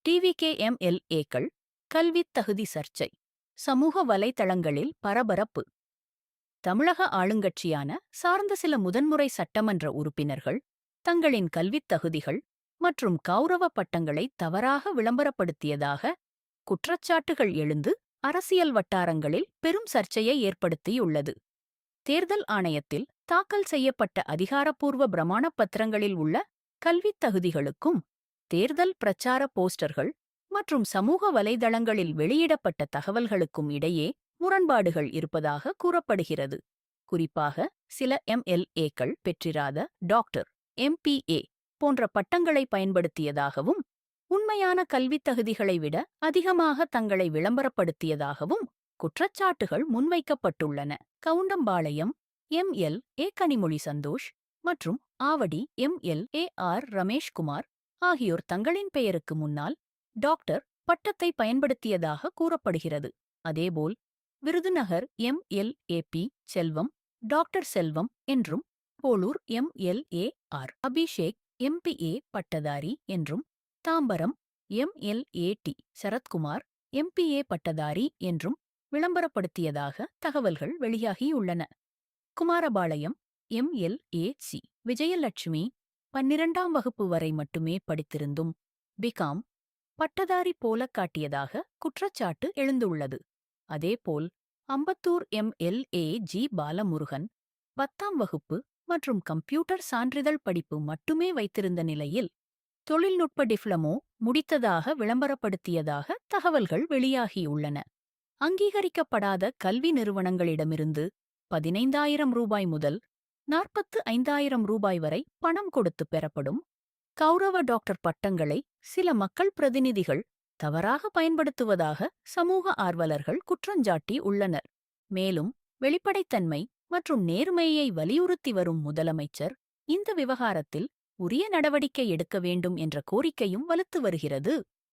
டிவிகே-எம்எல்ஏக்கள் கல்வித் தகுதி சர்ச்சை, சமூக வலைதளங்களில் பரபரப்பு. தமிழக ஆளுங்கட்சியான சார்ந்த சில முதன்முறை சட்டமன்ற உறுப்பினர்கள் தங்களின் கல்வித் தகுதிகள் மற்றும் கௌரவ பட்டங்களை தவறாக விளம்பரப்படுத்தியதாக குற்றச்சாட்டுகள் எழுந்து அரசியல் வட்டாரங்களில் பெரும் சர்ச்சையை ஏற்படுத்தியுள்ளது. தேர்தல் ஆணையத்தில் தாக்கல் செய்யப்பட்ட அதிகாரப்பூர்வ பிரமாணப் பத்திரங்களில் உள்ள கல்வித் தகுதிகளுக்கும் தேர்தல் பிரச்சார போஸ்டர்கள் மற்றும் சமூக வலைதளங்களில் வெளியிடப்பட்ட தகவல்களுக்கும் இடையே முரண்பாடுகள் இருப்பதாக கூறப்படுகிறது. குறிப்பாக சில எம்எல்ஏக்கள் பெற்றிராத டாக்டர், எம்பிஏ போன்ற பட்டங்களை பயன்படுத்தியதாகவும், உண்மையான கல்வித் தகுதிகளை விட அதிகமாக தங்களை விளம்பரப்படுத்தியதாகவும் குற்றச்சாட்டுகள் முன்வைக்கப்பட்டுள்ளன. கவுண்டம்பாளையம் எம்எல்ஏ கனிமொழி சந்தோஷ் மற்றும் ஆவடி எம்எல்ஏ ஆர் ரமேஷ்குமார் ஆகியோர் தங்களின் பெயருக்கு முன்னால் டாக்டர் பட்டத்தை பயன்படுத்தியதாக கூறப்படுகிறது. அதேபோல் Virudhunagar MLA P Selvam doctor Selvam என்றும், Polur MLA R Abhishek MBA பட்டதாரி என்றும், Tambaram MLA T Sarathkumar MBA பட்டதாரி என்றும் விளம்பரப்படுத்தியதாக தகவல்கள் வெளியாகியுள்ளன. குமாரபாளையம் எம்எல்ஏ சி விஜயலட்சுமி 12ஆம் வகுப்பு வரை மட்டுமே படித்திருந்தும் பிகாம் பட்டதாரி போல காட்டியதாக குற்றச்சாட்டு எழுந்துள்ளது. அதேபோல் அம்பத்தூர் எம்எல்ஏ ஜி பாலமுருகன் 10ஆம் வகுப்பு மற்றும் கம்ப்யூட்டர் சான்றிதழ் படிப்பு மட்டுமே வைத்திருந்த நிலையில் தொழில்நுட்ப டிப்ளமோ முடித்ததாக விளம்பரப்படுத்தியதாக தகவல்கள் வெளியாகியுள்ளன. அங்கீகரிக்கப்படாத கல்வி நிறுவனங்களிடமிருந்து 15,000 ரூபாய் முதல் 45,000 ரூபாய் வரை பணம் கொடுத்து பெறப்படும் கௌரவ டாக்டர் பட்டங்களை சில மக்கள் பிரதிநிதிகள் தவறாக பயன்படுத்துவதாக சமூக ஆர்வலர்கள் குற்றஞ்சாட்டி உள்ளனர். மேலும் வெளிப்படைத்தன்மை மற்றும் நேர்மையை வலியுறுத்தி வரும் முதலமைச்சர் இந்த விவகாரத்தில் உரிய நடவடிக்கை எடுக்க வேண்டும் என்ற கோரிக்கையும் வலுத்து வருகிறது.